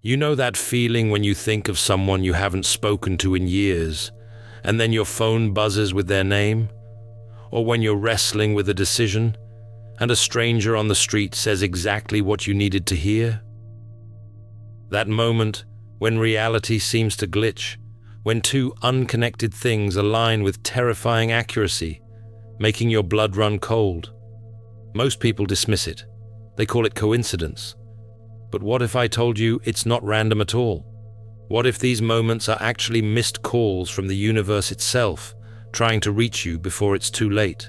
You know that feeling when you think of someone you haven't spoken to in years, and then your phone buzzes with their name? Or when you're wrestling with a decision, and a stranger on the street says exactly what you needed to hear? That moment when reality seems to glitch, when two unconnected things align with terrifying accuracy, making your blood run cold. Most people dismiss it. They call it coincidence. But what if I told you it's not random at all? What if these moments are actually missed calls from the universe itself, trying to reach you before it's too late?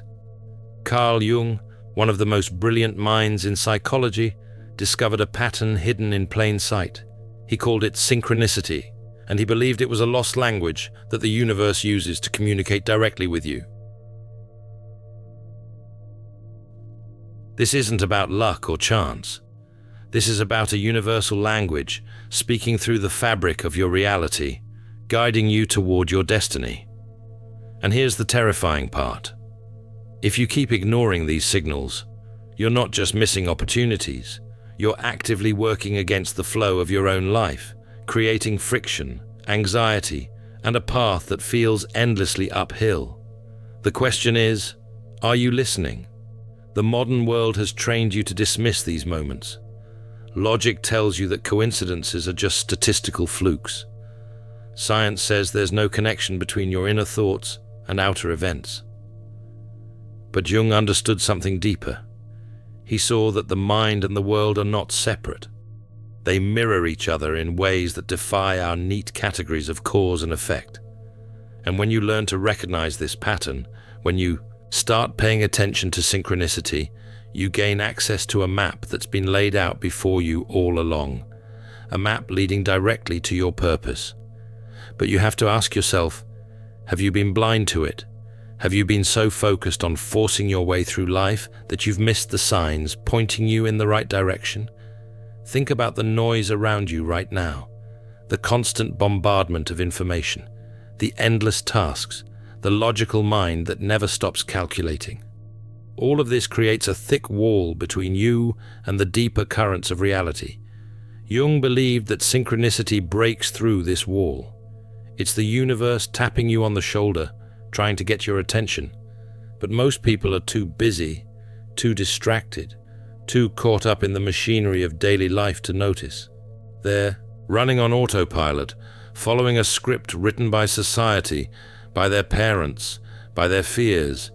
Carl Jung, one of the most brilliant minds in psychology, discovered a pattern hidden in plain sight. He called it synchronicity, and he believed it was a lost language that the universe uses to communicate directly with you. This isn't about luck or chance. This is about a universal language speaking through the fabric of your reality, guiding you toward your destiny. And here's the terrifying part. If you keep ignoring these signals, you're not just missing opportunities, you're actively working against the flow of your own life, creating friction, anxiety, and a path that feels endlessly uphill. The question is, are you listening? The modern world has trained you to dismiss these moments. Logic tells you that coincidences are just statistical flukes. Science says there's no connection between your inner thoughts and outer events. But Jung understood something deeper. He saw that the mind and the world are not separate. They mirror each other in ways that defy our neat categories of cause and effect. And when you learn to recognize this pattern, when you start paying attention to synchronicity, you gain access to a map that's been laid out before you all along, a map leading directly to your purpose. But you have to ask yourself, have you been blind to it? Have you been so focused on forcing your way through life that you've missed the signs pointing you in the right direction? Think about the noise around you right now, the constant bombardment of information, the endless tasks, the logical mind that never stops calculating. All of this creates a thick wall between you and the deeper currents of reality. Jung believed that synchronicity breaks through this wall. It's the universe tapping you on the shoulder, trying to get your attention. But most people are too busy, too distracted, too caught up in the machinery of daily life to notice. They're running on autopilot, following a script written by society, by their parents, by their fears,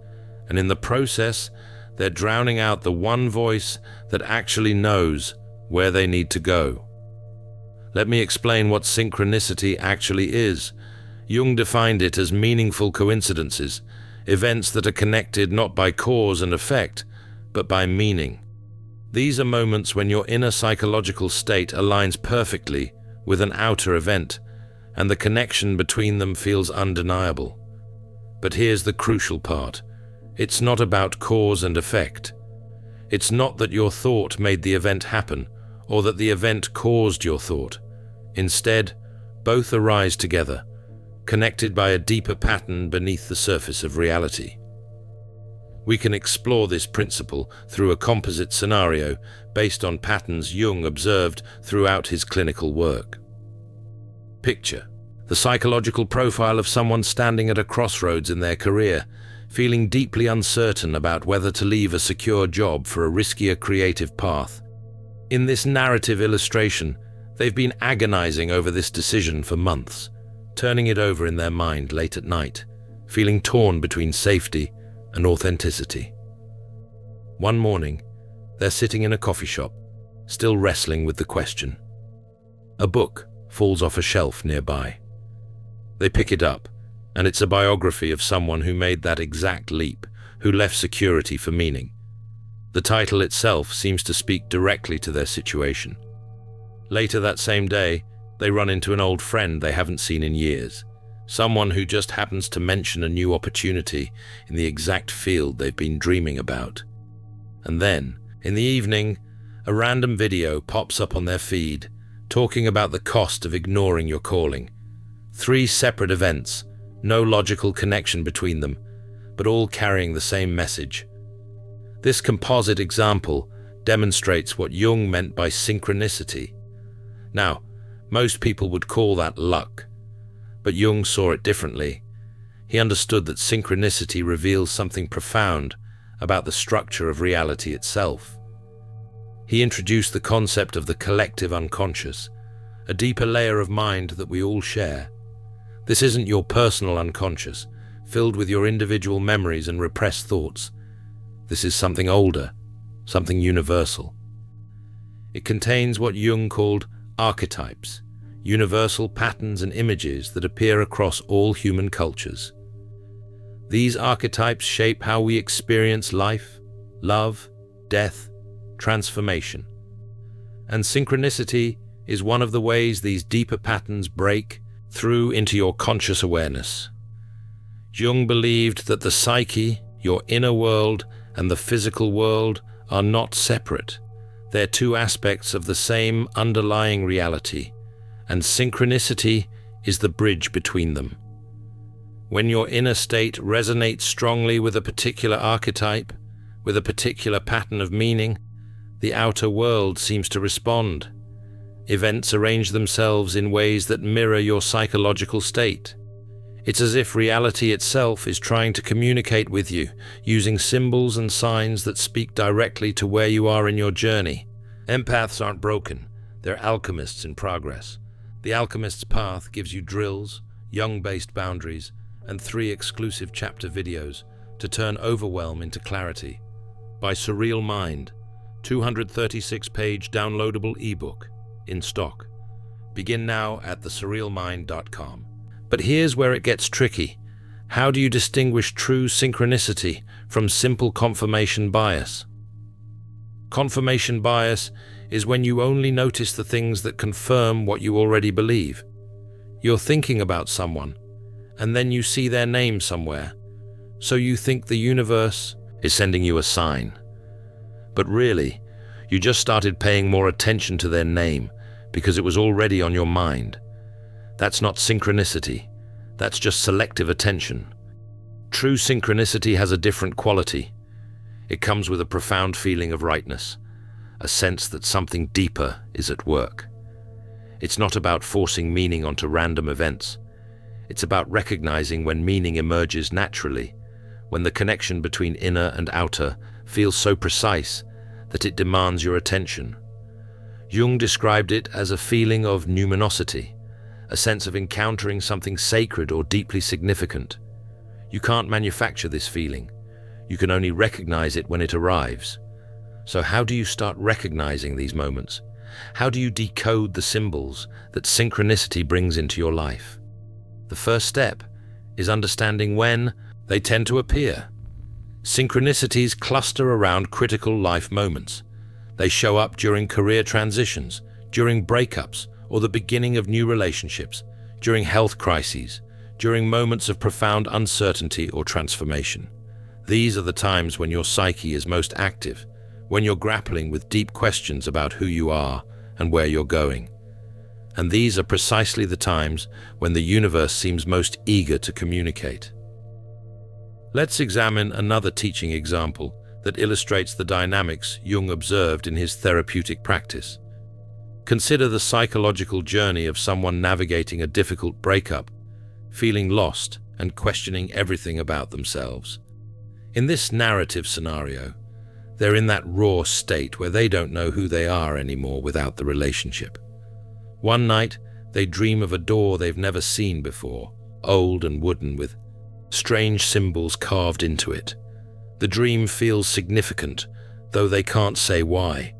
and in the process, they're drowning out the one voice that actually knows where they need to go. Let me explain what synchronicity actually is. Jung defined it as meaningful coincidences, events that are connected not by cause and effect, but by meaning. These are moments when your inner psychological state aligns perfectly with an outer event, and the connection between them feels undeniable. But here's the crucial part. It's not about cause and effect. It's not that your thought made the event happen, or that the event caused your thought. Instead, both arise together, connected by a deeper pattern beneath the surface of reality. We can explore this principle through a composite scenario based on patterns Jung observed throughout his clinical work. Picture the psychological profile of someone standing at a crossroads in their career, feeling deeply uncertain about whether to leave a secure job for a riskier creative path. In this narrative illustration, they've been agonizing over this decision for months, turning it over in their mind late at night, feeling torn between safety and authenticity. One morning, they're sitting in a coffee shop, still wrestling with the question. A book falls off a shelf nearby. They pick it up, and it's a biography of someone who made that exact leap, who left security for meaning. The title itself seems to speak directly to their situation. Later that same day, they run into an old friend they haven't seen in years, someone who just happens to mention a new opportunity in the exact field they've been dreaming about. And then, in the evening, a random video pops up on their feed, talking about the cost of ignoring your calling. 3 separate events, no logical connection between them, but all carrying the same message. This composite example demonstrates what Jung meant by synchronicity. Now, Most people would call that luck, but Jung saw it differently. He understood that synchronicity reveals something profound about the structure of reality itself. He introduced the concept of the collective unconscious, a deeper layer of mind that we all share. This isn't your personal unconscious, filled with your individual memories and repressed thoughts. This is something older, something universal. It contains what Jung called archetypes, universal patterns and images that appear across all human cultures. These archetypes shape how we experience life, love, death, transformation. And synchronicity is one of the ways these deeper patterns break through into your conscious awareness. Jung believed that the psyche, your inner world, and the physical world are not separate. They're two aspects of the same underlying reality, and synchronicity is the bridge between them. When your inner state resonates strongly with a particular archetype, with a particular pattern of meaning, the outer world seems to respond. Events arrange themselves in ways that mirror your psychological state. It's as if reality itself is trying to communicate with you, using symbols and signs that speak directly to where you are in your journey. Empaths aren't broken, they're alchemists in progress. The Alchemist's Path gives you drills, Jung-based boundaries, and 3 exclusive chapter videos to turn overwhelm into clarity. By Surreal Mind, 236-page downloadable ebook, in stock. Begin now at thesurrealmind.com. But here's where it gets tricky. How do you distinguish true synchronicity from simple confirmation bias? Confirmation bias is when you only notice the things that confirm what you already believe. You're thinking about someone, and then you see their name somewhere, so you think the universe is sending you a sign. But really, you just started paying more attention to their name because it was already on your mind. That's not synchronicity, that's just selective attention. True synchronicity has a different quality. It comes with a profound feeling of rightness, a sense that something deeper is at work. It's not about forcing meaning onto random events. It's about recognizing when meaning emerges naturally, when the connection between inner and outer feels so precise that it demands your attention. Jung described it as a feeling of numinosity, a sense of encountering something sacred or deeply significant. You can't manufacture this feeling. You can only recognize it when it arrives. So how do you start recognizing these moments? How do you decode the symbols that synchronicity brings into your life? The first step is understanding when they tend to appear. Synchronicities cluster around critical life moments. They show up during career transitions, during breakups, or the beginning of new relationships, during health crises, during moments of profound uncertainty or transformation. These are the times when your psyche is most active, when you're grappling with deep questions about who you are and where you're going. And these are precisely the times when the universe seems most eager to communicate. Let's examine another teaching example that illustrates the dynamics Jung observed in his therapeutic practice. Consider the psychological journey of someone navigating a difficult breakup, feeling lost and questioning everything about themselves. In this narrative scenario, they're in that raw state where they don't know who they are anymore without the relationship. One night, they dream of a door they've never seen before, old and wooden with strange symbols carved into it. The dream feels significant, though they can't say why.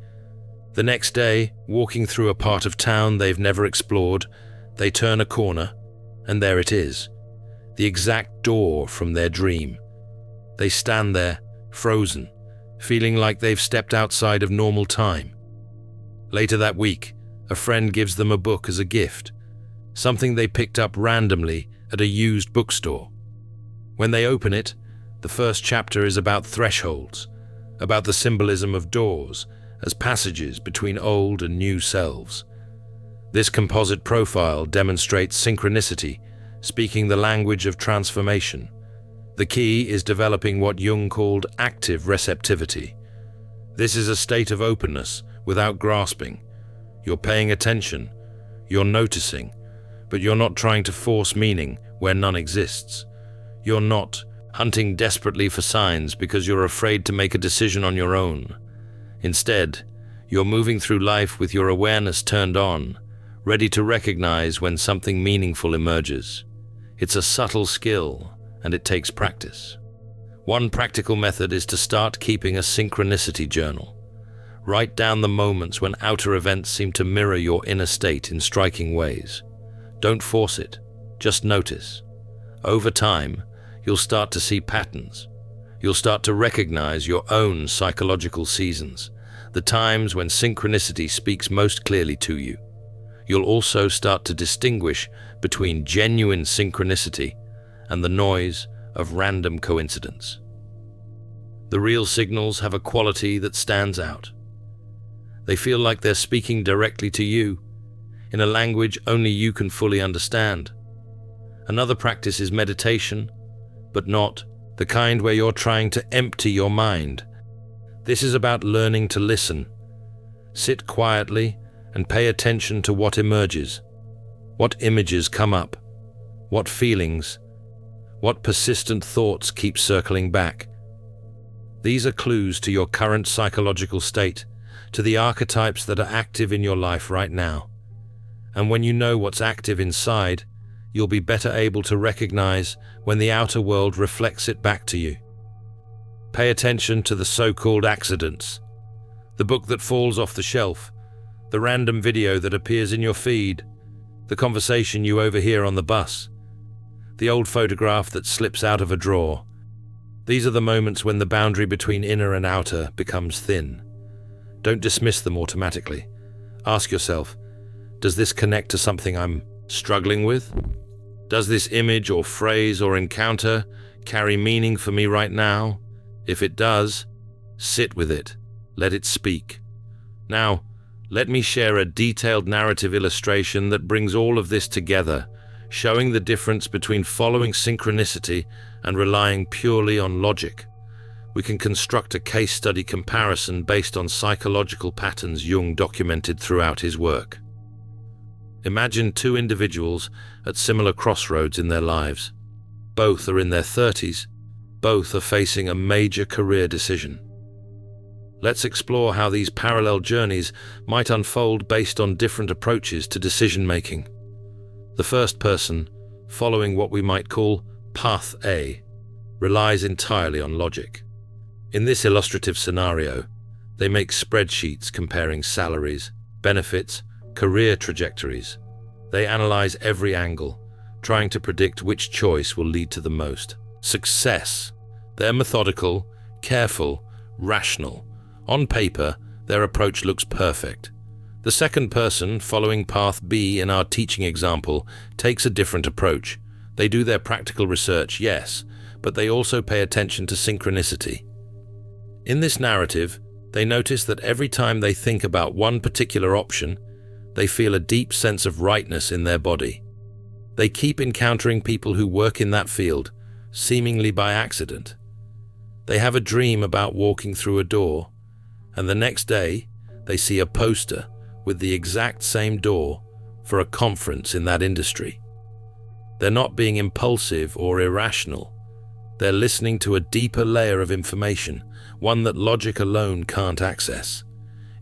The next day, walking through a part of town they've never explored, they turn a corner, and there it is, the exact door from their dream. They stand there, frozen, feeling like they've stepped outside of normal time. Later that week, a friend gives them a book as a gift, something they picked up randomly at a used bookstore. When they open it, the first chapter is about thresholds, about the symbolism of doors as passages between old and new selves. This composite profile demonstrates synchronicity, speaking the language of transformation. The key is developing what Jung called active receptivity. This is a state of openness without grasping. You're paying attention. You're noticing, but you're not trying to force meaning where none exists. You're not hunting desperately for signs because you're afraid to make a decision on your own. Instead, you're moving through life with your awareness turned on, ready to recognize when something meaningful emerges. It's a subtle skill, and it takes practice. One practical method is to start keeping a synchronicity journal. Write down the moments when outer events seem to mirror your inner state in striking ways. Don't force it, just notice. Over time, you'll start to see patterns. You'll start to recognize your own psychological seasons, the times when synchronicity speaks most clearly to you. You'll also start to distinguish between genuine synchronicity and the noise of random coincidence. The real signals have a quality that stands out. They feel like they're speaking directly to you, in a language only you can fully understand. Another practice is meditation, but not the kind where you're trying to empty your mind. This is about learning to listen. Sit quietly and pay attention to what emerges. What images come up? What feelings? What persistent thoughts keep circling back? These are clues to your current psychological state, to the archetypes that are active in your life right now. And when you know what's active inside, you'll be better able to recognize when the outer world reflects it back to you. Pay attention to the so-called accidents. The book that falls off the shelf, the random video that appears in your feed, the conversation you overhear on the bus, the old photograph that slips out of a drawer. These are the moments when the boundary between inner and outer becomes thin. Don't dismiss them automatically. Ask yourself, does this connect to something I'm struggling with? Does this image or phrase or encounter carry meaning for me right now? If it does, sit with it. Let it speak. Now, let me share a detailed narrative illustration that brings all of this together, showing the difference between following synchronicity and relying purely on logic. We can construct a case study comparison based on psychological patterns Jung documented throughout his work. Imagine two individuals at similar crossroads in their lives. Both are in their 30s. Both are facing a major career decision. Let's explore how these parallel journeys might unfold based on different approaches to decision-making. The first person, following what we might call Path A, relies entirely on logic. In this illustrative scenario, they make spreadsheets comparing salaries, benefits, career trajectories. They analyze every angle, trying to predict which choice will lead to the most success. They're methodical, careful, rational. On paper, their approach looks perfect. The second person, following Path B in our teaching example, takes a different approach. They do their practical research, yes, but they also pay attention to synchronicity. In this narrative, they notice that every time they think about one particular option, they feel a deep sense of rightness in their body. They keep encountering people who work in that field, seemingly by accident. They have a dream about walking through a door, and the next day, they see a poster with the exact same door for a conference in that industry. They're not being impulsive or irrational. They're listening to a deeper layer of information, one that logic alone can't access.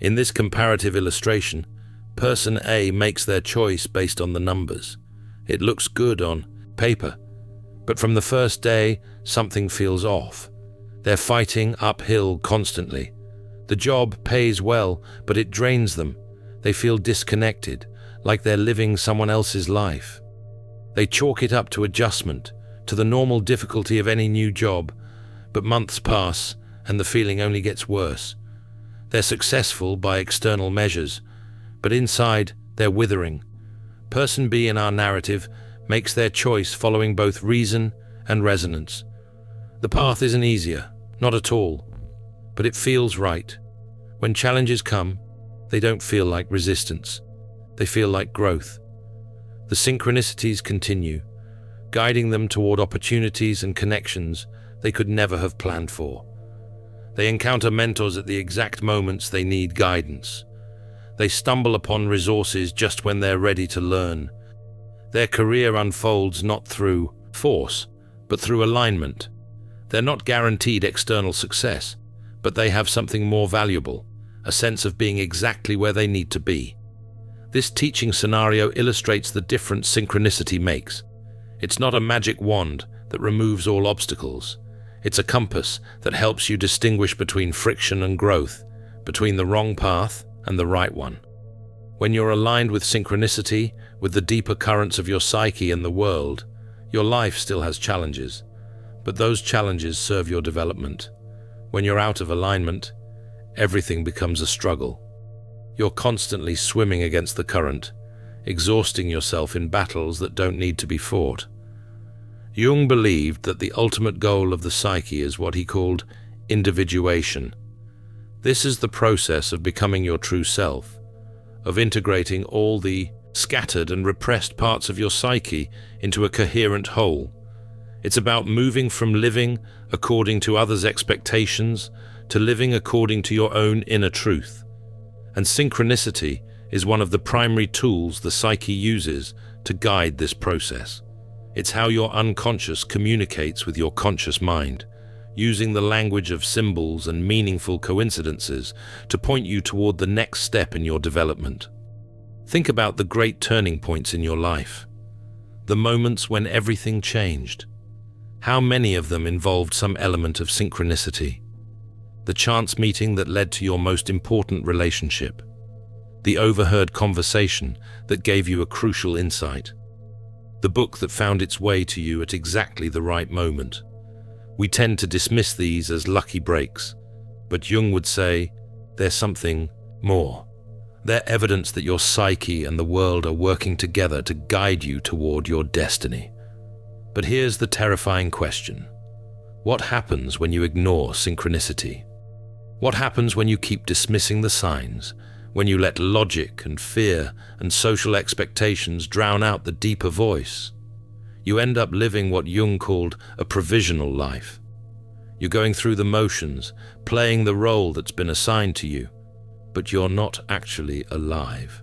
In this comparative illustration, Person A makes their choice based on the numbers. It looks good on paper, but from the first day, something feels off. They're fighting uphill constantly. The job pays well, but it drains them. They feel disconnected, like they're living someone else's life. They chalk it up to adjustment, to the normal difficulty of any new job, but months pass and the feeling only gets worse. They're successful by external measures, but inside they're withering. Person B in our narrative makes their choice following both reason and resonance. The path isn't easier, not at all, but it feels right. When challenges come, they don't feel like resistance. They feel like growth. The synchronicities continue, guiding them toward opportunities and connections they could never have planned for. They encounter mentors at the exact moments they need guidance. They stumble upon resources just when they're ready to learn. Their career unfolds not through force, but through alignment. They're not guaranteed external success, but they have something more valuable, a sense of being exactly where they need to be. This teaching scenario illustrates the difference synchronicity makes. It's not a magic wand that removes all obstacles. It's a compass that helps you distinguish between friction and growth, between the wrong path and the right one. When you're aligned with synchronicity, with the deeper currents of your psyche and the world, your life still has challenges, but those challenges serve your development. When you're out of alignment, everything becomes a struggle. You're constantly swimming against the current, exhausting yourself in battles that don't need to be fought. Jung believed that the ultimate goal of the psyche is what he called individuation. This is the process of becoming your true self, of integrating all the scattered and repressed parts of your psyche into a coherent whole. It's about moving from living according to others' expectations to living according to your own inner truth. And synchronicity is one of the primary tools the psyche uses to guide this process. It's how your unconscious communicates with your conscious mind, using the language of symbols and meaningful coincidences to point you toward the next step in your development. Think about the great turning points in your life, the moments when everything changed. How many of them involved some element of synchronicity? The chance meeting that led to your most important relationship, the overheard conversation that gave you a crucial insight, the book that found its way to you at exactly the right moment. We tend to dismiss these as lucky breaks, but Jung would say, there's something more. They're evidence that your psyche and the world are working together to guide you toward your destiny. But here's the terrifying question. What happens when you ignore synchronicity? What happens when you keep dismissing the signs, when you let logic and fear and social expectations drown out the deeper voice? You end up living what Jung called a provisional life. You're going through the motions, playing the role that's been assigned to you, but you're not actually alive.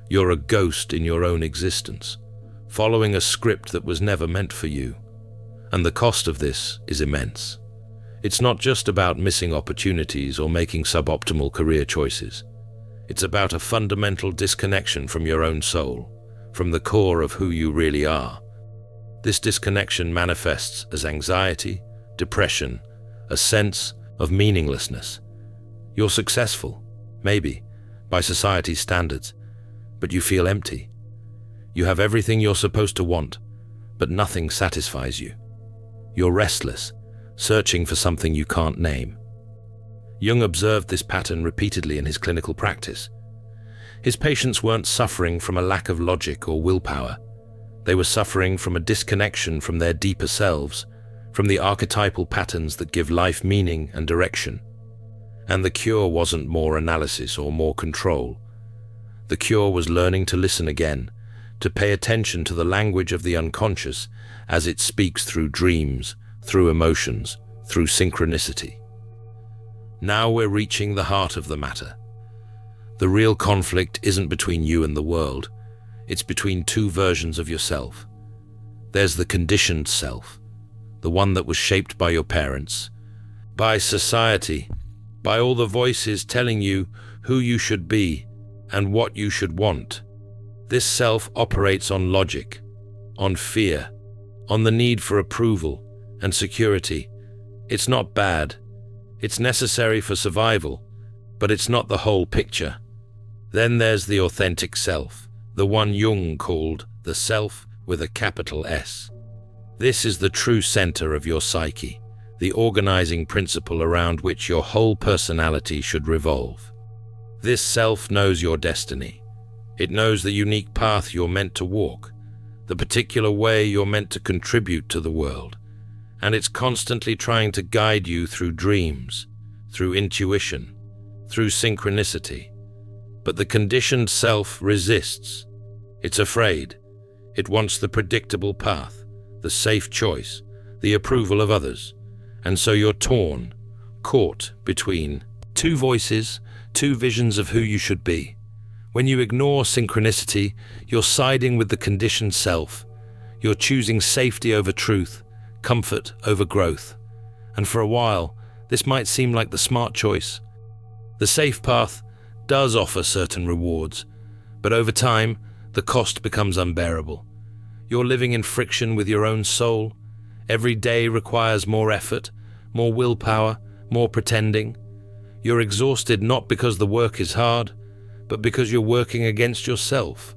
You're a ghost in your own existence, following a script that was never meant for you. And the cost of this is immense. It's not just about missing opportunities or making suboptimal career choices. It's about a fundamental disconnection from your own soul, from the core of who you really are. This disconnection manifests as anxiety, depression, a sense of meaninglessness. You're successful, maybe, by society's standards, but you feel empty. You have everything you're supposed to want, but nothing satisfies you. You're restless, searching for something you can't name. Jung observed this pattern repeatedly in his clinical practice. His patients weren't suffering from a lack of logic or willpower. They were suffering from a disconnection from their deeper selves, from the archetypal patterns that give life meaning and direction. And the cure wasn't more analysis or more control. The cure was learning to listen again, to pay attention to the language of the unconscious as it speaks through dreams, through emotions, through synchronicity. Now we're reaching the heart of the matter. The real conflict isn't between you and the world. It's between two versions of yourself. There's the conditioned self, the one that was shaped by your parents, by society, by all the voices telling you who you should be and what you should want. This self operates on logic, on fear, on the need for approval and security. It's not bad. It's necessary for survival, but it's not the whole picture. Then there's the authentic self, the one Jung called the self with a capital S. This is the true center of your psyche, the organizing principle around which your whole personality should revolve. This self knows your destiny. It knows the unique path you're meant to walk, the particular way you're meant to contribute to the world, and it's constantly trying to guide you through dreams, through intuition, through synchronicity. But the conditioned self resists. It's afraid. It wants the predictable path, the safe choice, the approval of others. And so you're torn, caught between two voices, two visions of who you should be. When you ignore synchronicity, you're siding with the conditioned self. You're choosing safety over truth, comfort over growth. And for a while, this might seem like the smart choice. The safe path does offer certain rewards, but over time, the cost becomes unbearable. You're living in friction with your own soul. Every day requires more effort, more willpower, more pretending. You're exhausted not because the work is hard, but because you're working against yourself.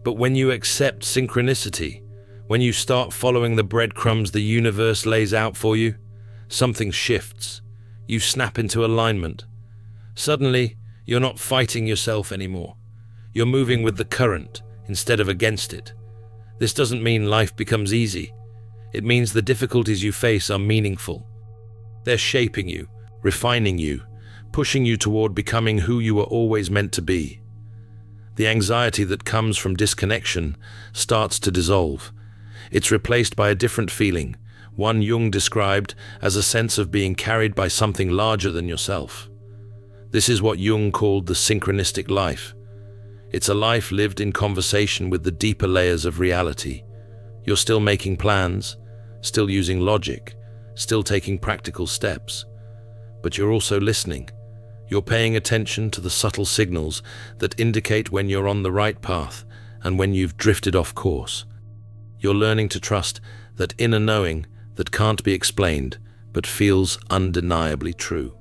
But when you accept synchronicity, when you start following the breadcrumbs the universe lays out for you, something shifts. You snap into alignment. Suddenly, you're not fighting yourself anymore. You're moving with the current instead of against it. This doesn't mean life becomes easy. It means the difficulties you face are meaningful. They're shaping you, refining you, pushing you toward becoming who you were always meant to be. The anxiety that comes from disconnection starts to dissolve. It's replaced by a different feeling, one Jung described as a sense of being carried by something larger than yourself. This is what Jung called the synchronistic life. It's a life lived in conversation with the deeper layers of reality. You're still making plans, still using logic, still taking practical steps. But you're also listening. You're paying attention to the subtle signals that indicate when you're on the right path and when you've drifted off course. You're learning to trust that inner knowing that can't be explained but feels undeniably true.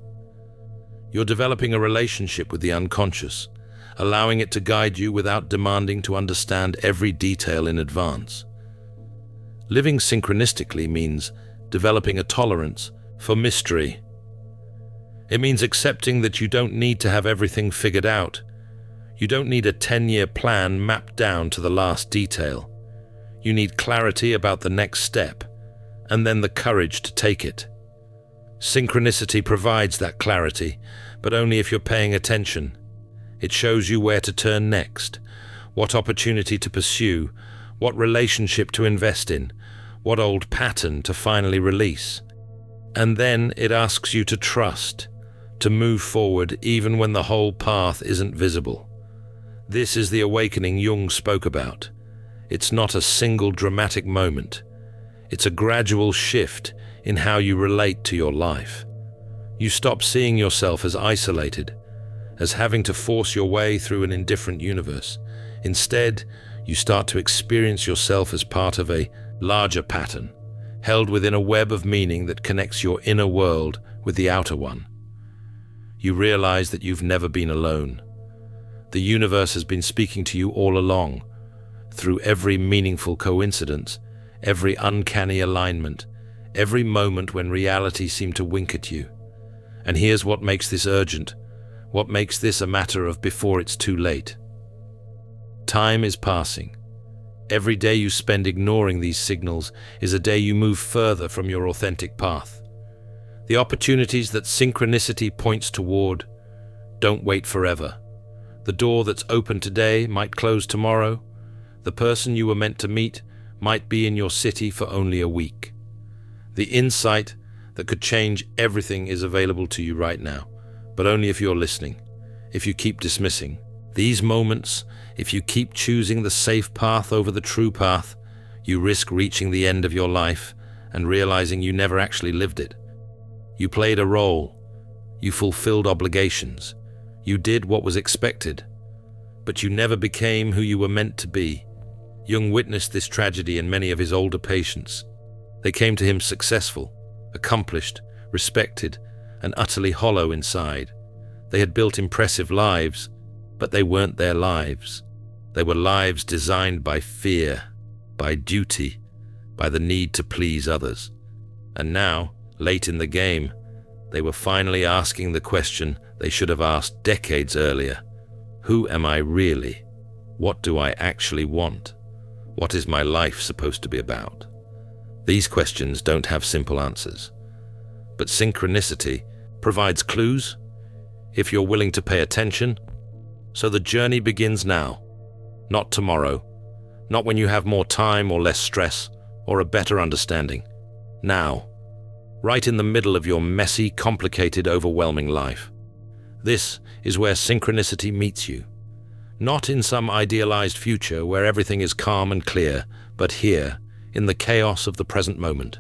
You're developing a relationship with the unconscious, allowing it to guide you without demanding to understand every detail in advance. Living synchronistically means developing a tolerance for mystery. It means accepting that you don't need to have everything figured out. You don't need a 10-year plan mapped down to the last detail. You need clarity about the next step, and then the courage to take it. Synchronicity provides that clarity, but only if you're paying attention. It shows you where to turn next, what opportunity to pursue, what relationship to invest in, what old pattern to finally release. And then it asks you to trust, to move forward even when the whole path isn't visible. This is the awakening Jung spoke about. It's not a single dramatic moment. It's a gradual shift in how you relate to your life. You stop seeing yourself as isolated, as having to force your way through an indifferent universe. Instead, you start to experience yourself as part of a larger pattern, held within a web of meaning that connects your inner world with the outer one. You realize that you've never been alone. The universe has been speaking to you all along, through every meaningful coincidence, every uncanny alignment, every moment when reality seemed to wink at you. And here's what makes this urgent, what makes this a matter of before it's too late. Time is passing. Every day you spend ignoring these signals is a day you move further from your authentic path. The opportunities that synchronicity points toward don't wait forever. The door that's open today might close tomorrow. The person you were meant to meet might be in your city for only a week. The insight that could change everything is available to you right now, but only if you're listening. If you keep dismissing these moments, if you keep choosing the safe path over the true path, you risk reaching the end of your life and realizing you never actually lived it. You played a role. You fulfilled obligations. You did what was expected. But you never became who you were meant to be. Jung witnessed this tragedy in many of his older patients. They came to him successful, accomplished, respected, and utterly hollow inside. They had built impressive lives, but they weren't their lives. They were lives designed by fear, by duty, by the need to please others. And now, late in the game, they were finally asking the question they should have asked decades earlier. Who am I really? What do I actually want? What is my life supposed to be about? These questions don't have simple answers. But synchronicity provides clues, if you're willing to pay attention. So the journey begins now, not tomorrow, not when you have more time or less stress or a better understanding. Now, right in the middle of your messy, complicated, overwhelming life. This is where synchronicity meets you. Not in some idealized future where everything is calm and clear, but here, in the chaos of the present moment.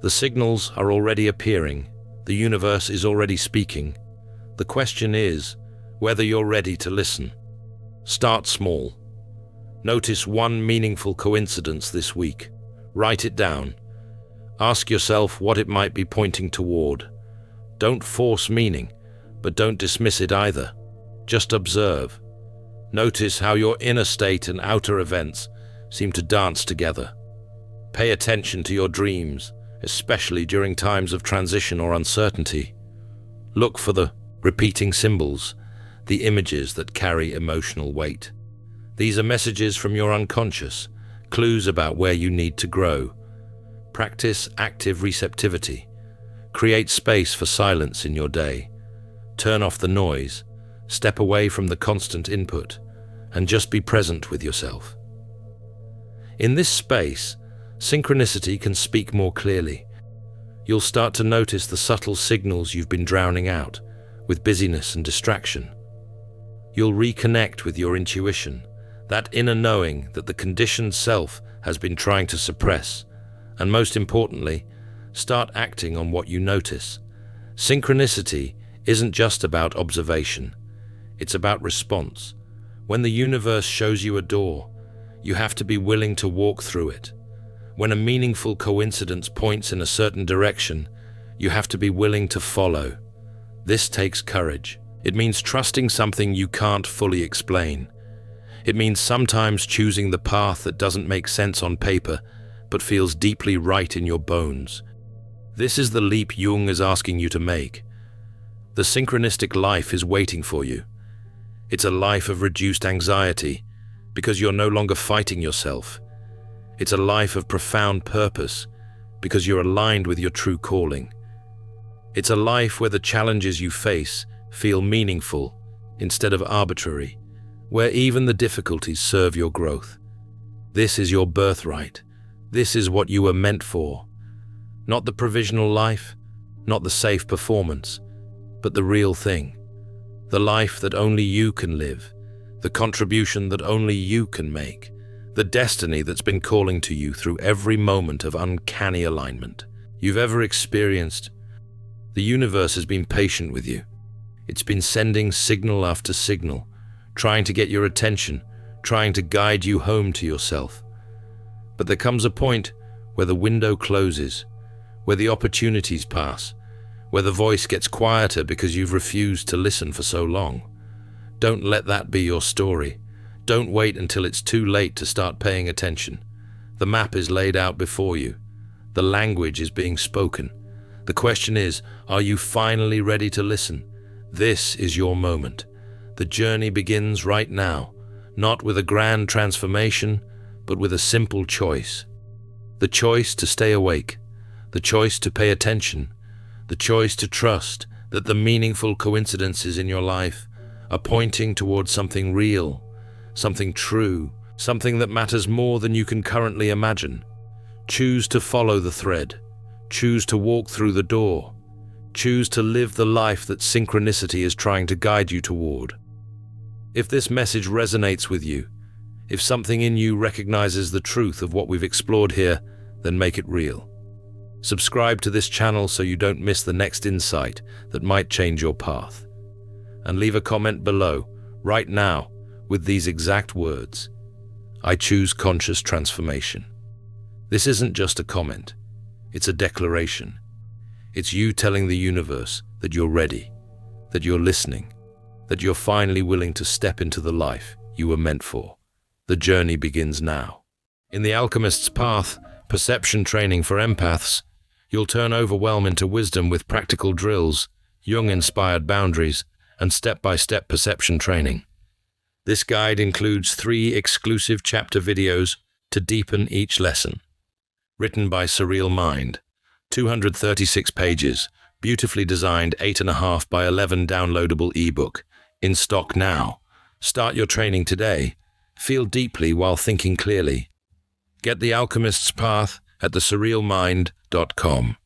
The signals are already appearing. The universe is already speaking. The question is whether you're ready to listen. Start small. Notice one meaningful coincidence this week. Write it down. Ask yourself what it might be pointing toward. Don't force meaning, but don't dismiss it either. Just observe. Notice how your inner state and outer events seem to dance together. Pay attention to your dreams, especially during times of transition or uncertainty. Look for the repeating symbols, the images that carry emotional weight. These are messages from your unconscious, clues about where you need to grow. Practice active receptivity. Create space for silence in your day. Turn off the noise, step away from the constant input, and just be present with yourself. In this space, synchronicity can speak more clearly. You'll start to notice the subtle signals you've been drowning out with busyness and distraction. You'll reconnect with your intuition, that inner knowing that the conditioned self has been trying to suppress, and most importantly, start acting on what you notice. Synchronicity isn't just about observation, it's about response. When the universe shows you a door, you have to be willing to walk through it. When a meaningful coincidence points in a certain direction, you have to be willing to follow. This takes courage. It means trusting something you can't fully explain. It means sometimes choosing the path that doesn't make sense on paper, but feels deeply right in your bones. This is the leap Jung is asking you to make. The synchronistic life is waiting for you. It's a life of reduced anxiety, because you're no longer fighting yourself. It's a life of profound purpose, because you're aligned with your true calling. It's a life where the challenges you face feel meaningful instead of arbitrary, where even the difficulties serve your growth. This is your birthright. This is what you were meant for. Not the provisional life, not the safe performance, but the real thing. The life that only you can live, the contribution that only you can make, the destiny that's been calling to you through every moment of uncanny alignment you've ever experienced. The universe has been patient with you. It's been sending signal after signal, trying to get your attention, trying to guide you home to yourself. But there comes a point where the window closes, where the opportunities pass, where the voice gets quieter because you've refused to listen for so long. Don't let that be your story. Don't wait until it's too late to start paying attention. The map is laid out before you. The language is being spoken. The question is, are you finally ready to listen? This is your moment. The journey begins right now, not with a grand transformation, but with a simple choice. The choice to stay awake, the choice to pay attention, the choice to trust that the meaningful coincidences in your life are pointing towards something real, something true, something that matters more than you can currently imagine. Choose to follow the thread. Choose to walk through the door. Choose to live the life that synchronicity is trying to guide you toward. If this message resonates with you, if something in you recognizes the truth of what we've explored here, then make it real. Subscribe to this channel so you don't miss the next insight that might change your path. And leave a comment below, right now, with these exact words: I choose conscious transformation. This isn't just a comment, it's a declaration. It's you telling the universe that you're ready, that you're listening, that you're finally willing to step into the life you were meant for. The journey begins now. In The Alchemist's Path, perception training for empaths, you'll turn overwhelm into wisdom with practical drills, Jung-inspired boundaries, and step-by-step perception training. This guide includes 3 exclusive chapter videos to deepen each lesson. Written by Surreal Mind, 236 pages, beautifully designed 8.5 by 11 downloadable ebook, in stock now. Start your training today. Feel deeply while thinking clearly. Get The Alchemist's Path at thesurrealmind.com.